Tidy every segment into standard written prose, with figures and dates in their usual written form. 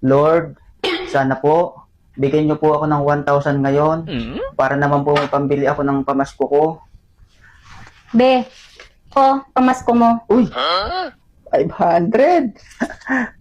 Lord, sana po, bigyan niyo po ako ng 1,000 ngayon para naman po may pambili ako ng pamasko ko. Be, pamasko mo. Uy, 500!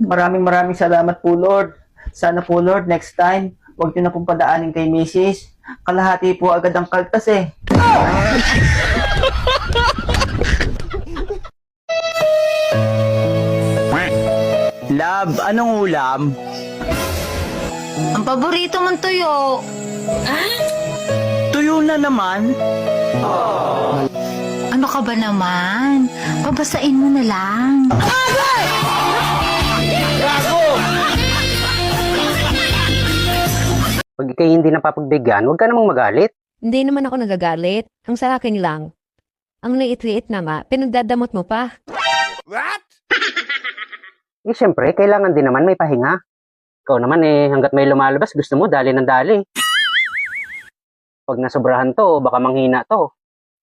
Maraming salamat po, Lord. Sana po, Lord, next time, huwag niyo na pong padaanin kay Mrs. Kalahati po agad ang kaltas eh. Love, anong ulam? Ang paborito mong tuyo. Tuyo na naman. Ano ka ba naman? Babasain mo na lang. Pag ikay hindi napapagbigyan, huwag ka namang magalit. Hindi naman ako nagagalit. Ang sa akin lang. Ang liit-liit na nga, pinagdadamot mo pa. Eh syempre, kailangan din naman may pahinga. Ikaw naman hanggat may lumalabas, gusto mo dali ng dali. Pag nasobrahan to, baka manghina to.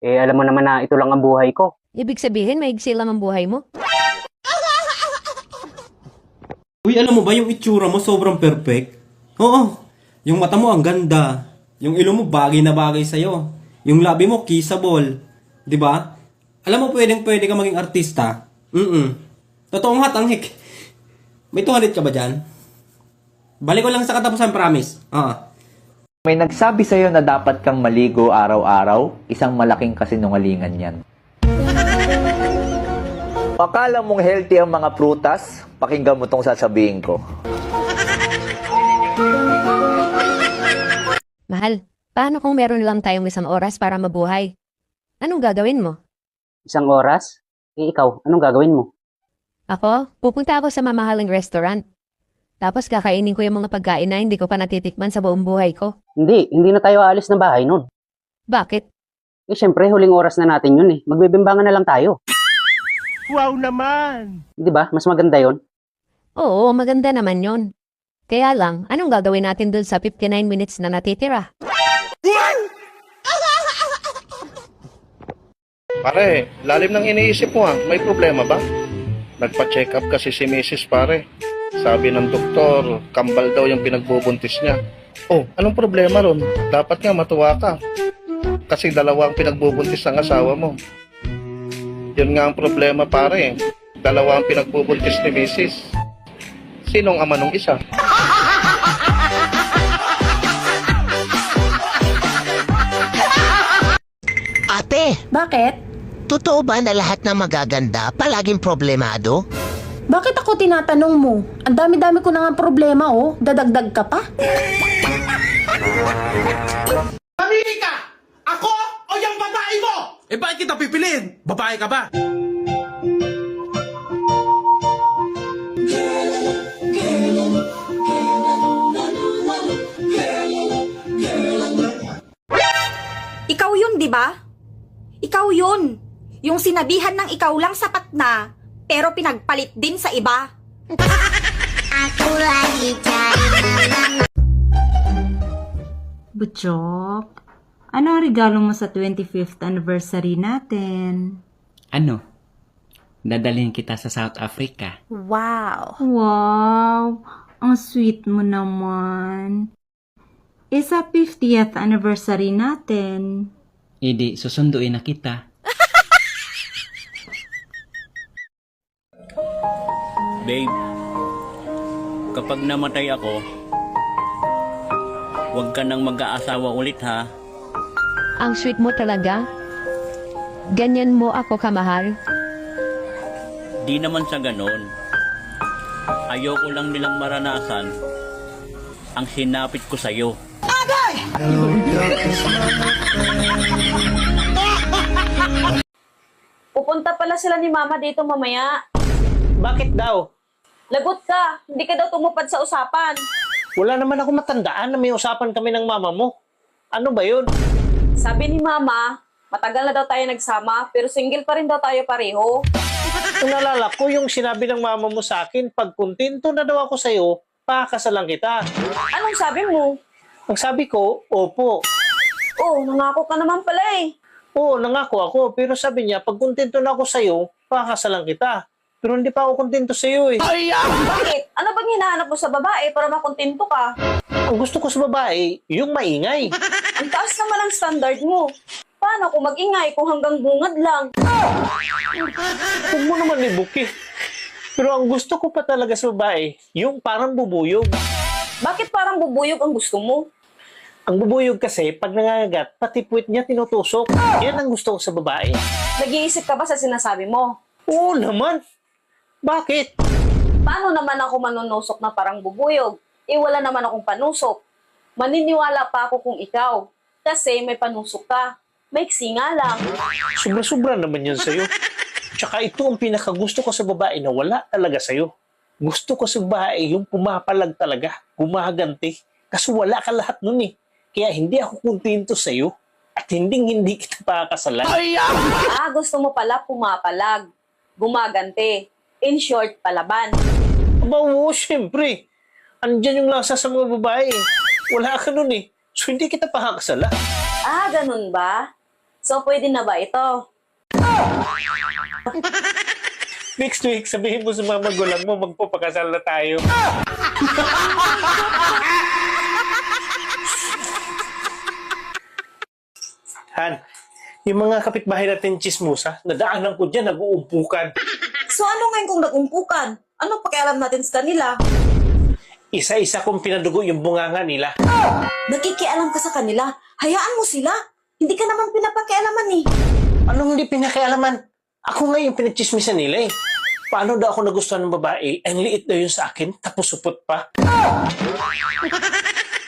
Alam mo naman na ito lang ang buhay ko. Ibig sabihin, maigsi lang ang buhay mo. Uy, alam mo ba yung itsura mo sobrang perfect? Oo, yung mata mo ang ganda. Yung ilo mo bagay na bagay sa'yo. Yung labi mo kissable. Di ba? Alam mo pwede ka maging artista. Totoong hatanghik. May tuhalit ka ba dyan? Balik ko lang sa katapusan, promise. May nagsabi sa'yo na dapat kang maligo araw-araw, isang malaking kasinungalingan yan. Akala mong healthy ang mga prutas? Pakinggan mo tong sasabihin ko. Mahal, paano kung meron lang tayong 1 oras para mabuhay? Anong gagawin mo? 1 oras? Ikaw, anong gagawin mo? Ako, pupunta ako sa mamahaling restaurant. Tapos kakainin ko yung mga pagkain na hindi ko pa natitikman sa buong buhay ko. Hindi na tayo aalis ng bahay nun. Bakit? Syempre, huling oras na natin yun Magbibimbangan na lang tayo. Wow naman! Di ba? Mas maganda yon. Oo, maganda naman yon. Kaya lang, anong gagawin natin dun sa 59 minutes na natitira? Pare, lalim ng iniisip mo may problema ba? Nagpa-check up kasi si Mrs. pare. Sabi ng doktor, kambal daw yung pinagbubuntis niya. Oh, anong problema ron? Dapat nga matuwa ka. Kasi 2 ang pinagbubuntis ng asawa mo. Yun nga ang problema pare. 2 ang pinagbubuntis ni Mrs. Sinong ama nung isa? Ate, Bakit? totoo ba na lahat ng magaganda palaging problemado? Bakit ako tinatanong mo? Ang dami-dami ko na nga problema, Dadagdag ka pa? Mamili ka! Ako o yung babae mo? Eh bakit kita pipiliin? Babae ka ba? Ikaw yun, di ba? Ikaw yun. Yung sinabihan ng ikaw lang sapat na, pero pinagpalit din sa iba. Butchok, ano ang regalo mo sa 25th anniversary natin? Ano? Dadalhin kita sa South Africa. Wow. Wow, ang sweet mo naman. Sa 50th anniversary natin. Idi, susunduin na kita. Babe, kapag namatay ako, huwag ka nang mag-aasawa ulit ha. Ang sweet mo talaga. Ganyan mo ako kamahal. Di naman sa ganon. Ayoko lang nilang maranasan ang sinapit ko sa'yo. Pupunta pala sila ni Mama dito mamaya. Bakit daw? Lagot ka, hindi ka daw tumupad sa usapan. Wala naman ako matandaan na may usapan kami ng mama mo. Ano ba yun? Sabi ni Mama, matagal na daw tayo nagsama, pero single pa rin daw tayo pareho. Kung nalala ko yung sinabi ng mama mo sa akin, pag kontento na daw ako sa'yo, pakakasalan kita. Anong sabi mo? Ang sabi ko, opo. Oh, nangako ka naman pala eh. Oo, nangako ako. Pero sabi niya, pag kontento na ako sa'yo, pakakasalan kita. Pero hindi pa ako kontento sa'yo eh. Bakit? Ano bang hinahanap mo sa babae para makontento ka? Ang gusto ko sa babae, yung maingay. Ang taas naman ang standard mo. Paano kung mag-ingay kung hanggang bungad lang? Huwag mo naman ibuki. Pero ang gusto ko pa talaga sa babae, yung parang bubuyog. Bakit parang bubuyog ang gusto mo? Ang bubuyog kasi, pag nangangagat, pati puwit niya tinutusok. Yan ang gusto ko sa babae. Nag-iisip ka ba sa sinasabi mo? Oo naman. Bakit? Paano naman ako manunusok na parang bubuyog? Wala naman akong panusok. Maniniwala pa ako kung ikaw. Kasi may panusok ka. Maiksi nga lang. Sobra-sobra naman yan sa'yo. Tsaka ito ang pinakagusto ko sa babae na wala talaga sa'yo. Gusto ko sa babae yung pumapalag talaga, gumaganti. Kasi wala ka lahat nun eh. Kaya hindi ako kontento sa'yo. At hindi kita pakakasalan. Gusto mo pala pumapalag. Gumaganti. In short, palaban. Aba, oo, syempre. Andyan yung lasa sa mga babae. Wala ka nun eh. So hindi kita pakakasalan. Ganun ba? So, pwede na ba ito? Next week, sabihin mo sa mga magulang mo, magpapakasal na tayo. Han, yung mga kapitbahay natin chismosa, nadaanan ko dyan, nag-uumpukan. So, ano ngayon kung nag-umpukan? Ano pakialam natin sa kanila? Isa-isa kong pinadugo yung bunganga nila. Nakikialam ka sa kanila. Hayaan mo sila. Hindi ka naman pinapakialaman eh. Anong hindi pinakialaman? Ako nga yung pinagchismisan nila eh. Paano daw ako nagustuhan ng babae? Ang liit daw yun sa akin, tapos supot pa.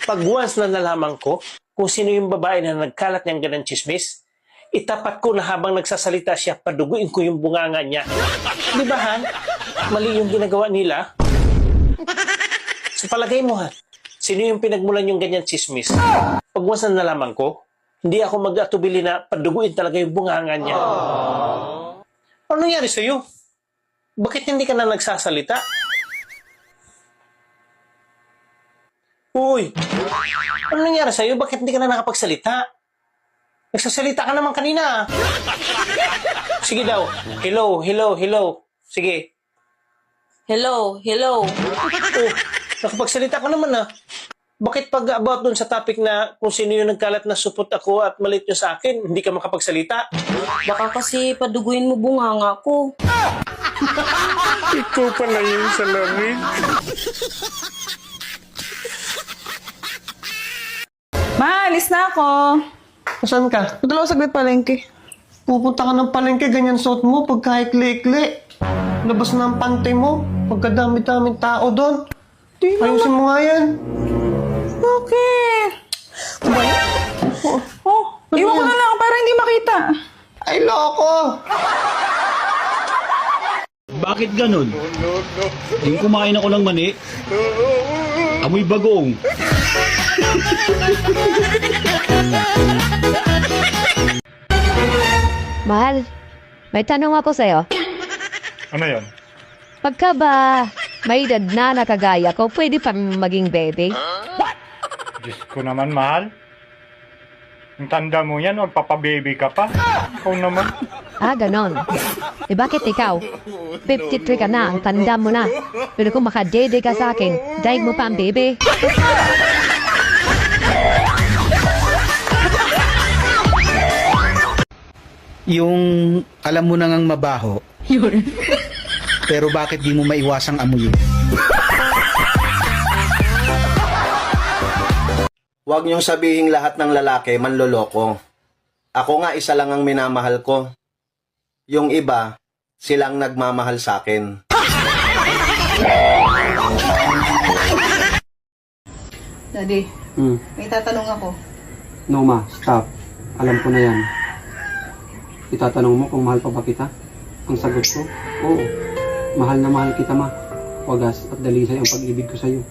Pag once na nalaman ko kung sino yung babae na nagkalat niyang ganang chismis, itapat ko na habang nagsasalita siya, paduguin ko yung bunganga niya. Di ba, Han? Mali yung ginagawa nila. Sa palagay mo, Han, sino yung pinagmulan yung ganyan chismis? Pag once na nalaman ko, hindi ako mag-atubili na paduguin talaga yung bunganga niya. Ano nangyari sa'yo? Bakit hindi ka na nagsasalita? Uy! Ano nangyari sa'yo? Bakit hindi ka na nakapagsalita? Nagsasalita ka naman kanina. Sige daw. Hello, hello, hello. Sige. Hello, hello. Oh, nakapagsalita ka naman ah. Bakit pag about dun sa topic na kung sino yung nagkalat na supot ako at malit nyo sa akin, hindi ka makapagsalita? Baka kasi paduguin mo bunganga ko. Ikaw pala yun sa lamig. Ma, alis na ako. Saan ka? Dalawa saglit palengke. Pupunta ka ng palengke, ganyan suot mo, pagka-ikli-ikli. Labas na ang pante mo, pagkadami-daming tao doon. Ayusin mo nga yan. Bakit? Iwan ko na lang para hindi makita. Ay, loko! Bakit ganun? Yung kumain ako ng mani, amoy bagong. Mahal, may tanong ako sa'yo. Ano yun? Pagka ba may edad na nakagaya ko, pwede pa maging baby? Diyos ko naman, mahal. Ang tanda mo yan, magpapababy ka pa. Ikaw naman. Ganon. Bakit ikaw? 53 ka na, ang tanda mo na. Pero kung makadede ka sa akin, daig mo pa ang baby. Yung alam mo na ngang mabaho. Pero bakit di mo maiwasang amuyin? Huwag niyong sabihin lahat ng lalaki manloloko. Ako nga isa lang ang minamahal ko. Yung iba, silang nagmamahal sa akin. Daddy, may tatanong ako. No ma, stop. Alam ko na yan. Itatanong mo kung mahal pa ba kita? Ang sagot ko, oo. Mahal na mahal kita ma. Wagas at dalisay ang pag-ibig ko sa'yo.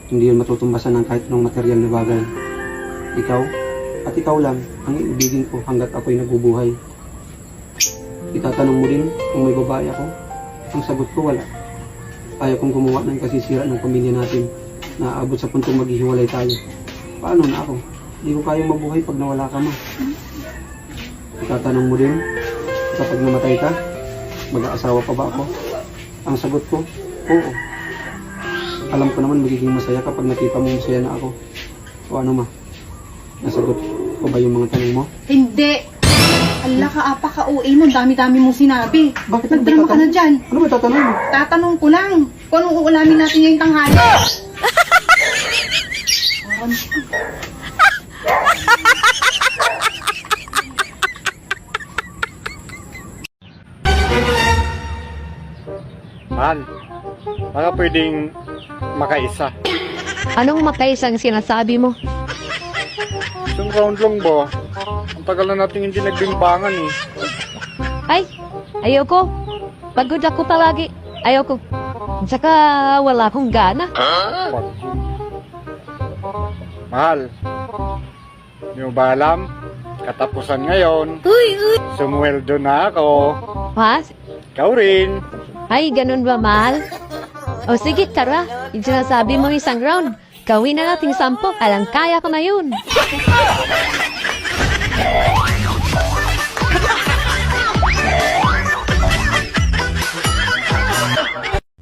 Hindi yun matutumbasan ng kahit anong material na bagay. Ikaw, at ikaw lang, ang iibigin ko hanggat ako'y nabubuhay. Itatanong mo rin kung may babae ako? Ang sagot ko, wala. Ayaw kong gumawa ng kasisira ng pamilya natin na aabot sa puntong maghihiwalay tayo. Paano na ako? Hindi ko kayang mabuhay pag nawala ka ma. Itatanong mo rin, kapag namatay ka, mag-aasawa pa ba ako? Ang sagot ko, oo. Alam ko naman magiging masaya kapag nakita mo masaya na ako. O ano ma? Nasagot ko ba yung mga tanong mo? Hindi. Allah ka, apa ka, OA mo. Dami-dami mong sinabi. Bakit Nagdemo ka na dyan. Ano ba tatanong mo? Tatanong ko lang. Kung anong uulamin natin ngayong tanghali. Mahal, baka pwedeng makaisa. Anong makaisang sinasabi mo? Isang round lang ba? Ang tagal na natin hindi nagbimbangan eh. Ay, ayoko. Pagod ako palagi. Ayoko. Tsaka wala akong gana. Mahal, hindi mo ba alam? Katapusan ngayon. Sumweldo na ako. Ha? Ikaw rin. Ay, ganun ba, mahal? O sige, tara. Yung sinasabi mo isang round. Gawin na natin 10. Alang kaya ko na yun.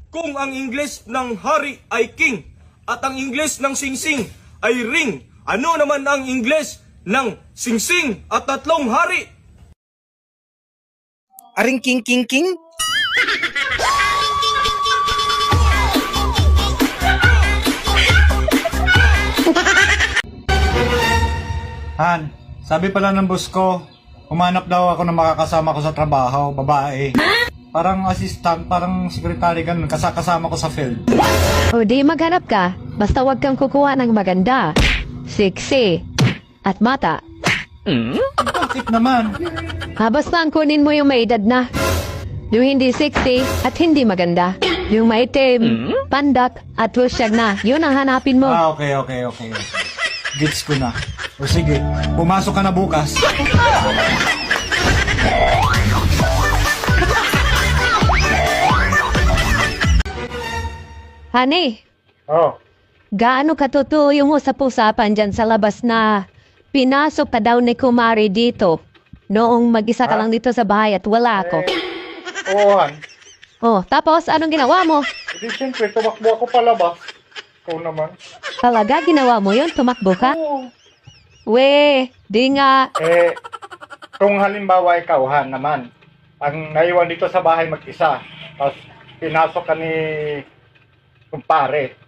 Kung ang Ingles ng hari ay king at ang Ingles ng singsing ay ring, ano naman ang Ingles ng singsing at tatlong hari? Aring king king king? Han, sabi pala ng boss ko, humanap daw ako ng makakasama ko sa trabaho, babae. Parang assistant, parang secretary ganun, kasama ko sa field. O di maghanap ka. Basta wag kang kukuha ng maganda, sexy, at mata. Bakit naman? Basta ang kunin mo yung may edad na. Yung hindi sexy at hindi maganda. Yung maitim, pandak, at wusyag na. Yun ang hanapin mo. Okay. Gets ko na. O sige, pumasok ka na bukas. Honey, Oh, gaano katotoo yung usap-usapan dyan sa labas na pinasok ka daw ni Kumari dito noong mag-isa ka lang dito sa bahay at wala ako? oo Han. Oh, tapos anong ginawa mo? Hindi siyempre, tumakbo ako palabas. Ikaw naman. Talaga ginawa mo yun? Tumakbo ka? We, di nga. Kung halimbawa ikaw Han naman, ang naiwan dito sa bahay mag-isa, tapos pinasok ka ni kumpare,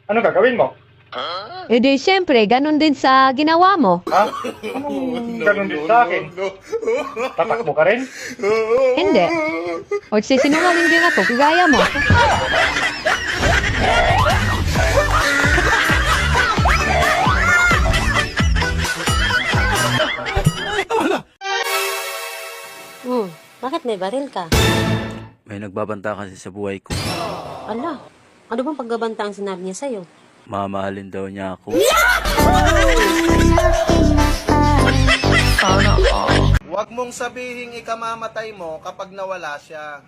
ano gagawin mo? E di syempre, ganun din sa ginawa mo. Ha? Anong ganun din sa akin? Tatakbo ka rin? Hindi. O sisinungaling din ako, kagaya mo. Bakit may baril ka? May nagbabanta kasi sa buhay ko. Ala, ano bang pagbabanta ang sinabi niya sa'yo? Mamahalin daw niya ako. Huwag mong sabihing ikamamatay mo kapag nawala siya.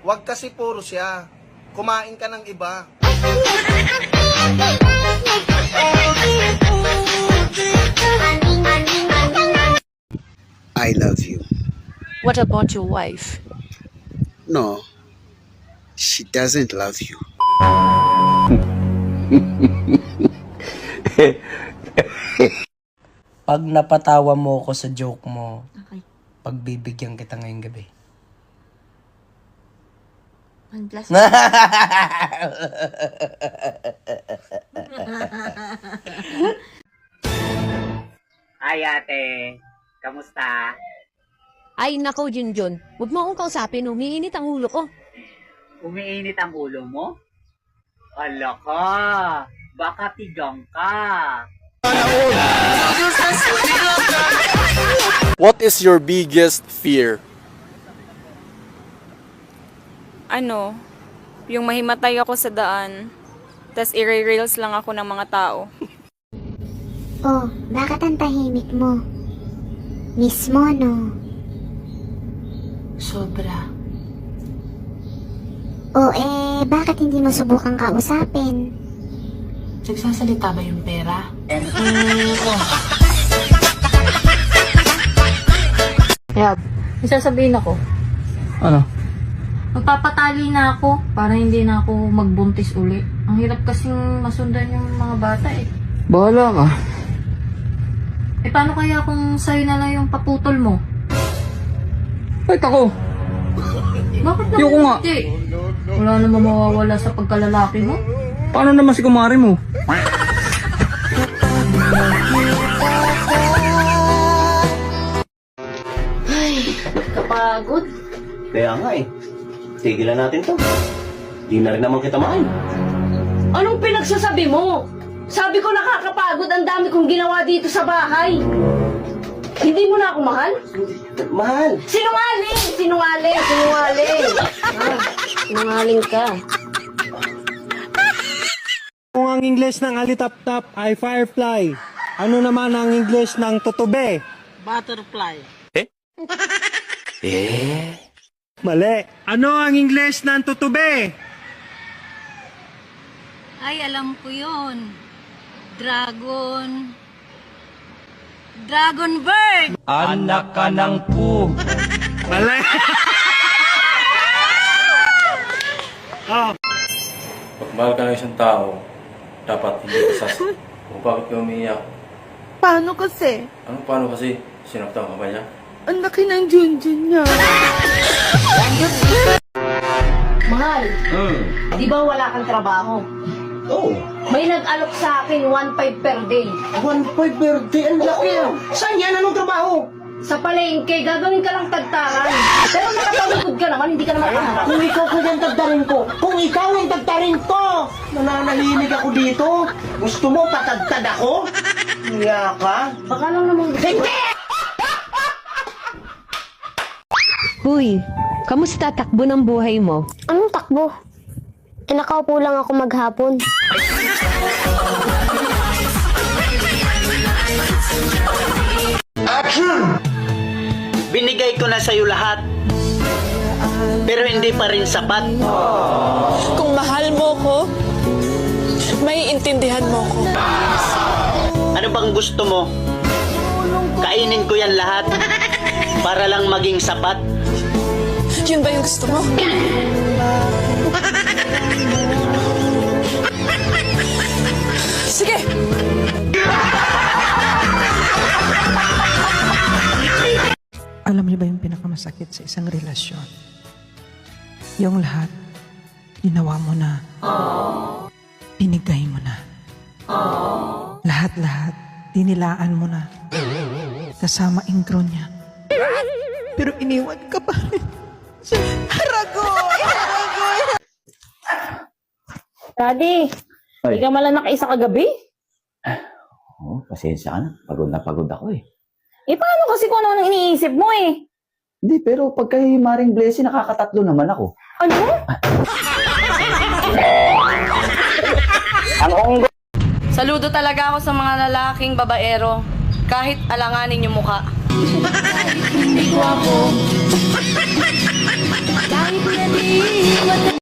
Huwag kasi puro siya. Kumain ka ng iba. I love you. What about your wife? No, she doesn't love you. Pag napatawa mo ko sa joke mo, pagbibigyan kita ngayong gabi. Ay ate, kamusta? Ay nako, Junjun. Huwag mo akong kausapin, umiinit ang ulo ko. Umiinit ang ulo mo? Ala ka, baka tigang ka. What is your biggest fear? Ano, yung mahimatay ako sa daan, tas i-rails lang ako ng mga tao. Oh, bakit ang tahimik mo? Mismo, no? Sobra. O bakit hindi mo subukang kausapin? Nagsasalita ba yung pera? Yab, may sasabihin ako. Ano? Magpapatali na ako para hindi na ako magbuntis uli. Ang hirap kasing masundan yung mga bata eh. Bahala ka. Eh paano kaya kung sa'yo na lang yung paputol mo? Kahit ako. Bakit naman Ayoko nga. hindi? Wala namang mawawala sa pagkalalaki mo. Paano naman si kumari mo? Ay, kapagod. Kaya nga eh. Tigilan natin to. Di na rin naman kita mahal. Anong pinagsasabi mo? Sabi ko nakakapagod, ang dami kong ginawa dito sa bahay. Hindi mo na ako mahal? Mahal. Sinungaling! Sinungaling! Sinungaling! Sinungaling ka. Kung ang English ng alitap-tap ay firefly, ano naman ang English ng tutube? Butterfly. Mali. Ano ang English ng tutube? Ay, alam ko yun. Dragon bird! Anak ka ng pu. Mali. Pag mahal ka ng isang tao, dapat hindi ka sas. Kung bakit ka umiiyak? Paano kasi? Ano paano kasi? Sinaktan ka ba niya? Ang laki ng junjun niya. Mahal, di ba wala kang trabaho? Oo. May nag-alok sa akin 1.5 per day. 1.5 per day? Ang laki ah. Saan yan? Anong trabaho? Sa palengke, gagawin ka lang tagtaran. Pero nakatalikod ka naman, hindi ka naman kaharap. Kung ikaw ko yung tagtarin ko, kung ikaw yung tagtarin ko, nananahimik ako dito. Gusto mo patagtad ako? Nga ka? Baka lang naman... Hindi! Huy, kamusta takbo ng buhay mo? Anong takbo? Nakaupo lang ako maghapon. Action! Binigay ko na sa'yo lahat. Pero hindi pa rin sapat. Kung mahal mo ko, may intindihan mo ko. Ano bang gusto mo? Kainin ko yan lahat para lang maging sapat. Yun ba yung gusto mo? Sige! Alam niyo ba yung pinakamasakit sa isang relasyon? Yung lahat, ginawa mo na. Binigay mo na. Lahat-lahat, dinilaan mo na. Kasama ingro niya. Pero iniwan ka pa rin. Haragoy! Haragoy! Daddy, hindi ka malang nakaisa kagabi? Oh, pasensya ka na. Pagod ako eh. Eh, paano kasi kung ano ang iniisip mo eh? Hindi, pero pag kay Maring Blessing, nakakatatlo naman ako. Ano? Saludo talaga ako sa mga lalaking babaero. Kahit alanganin yung muka. Hindi ko ako. Kahit na di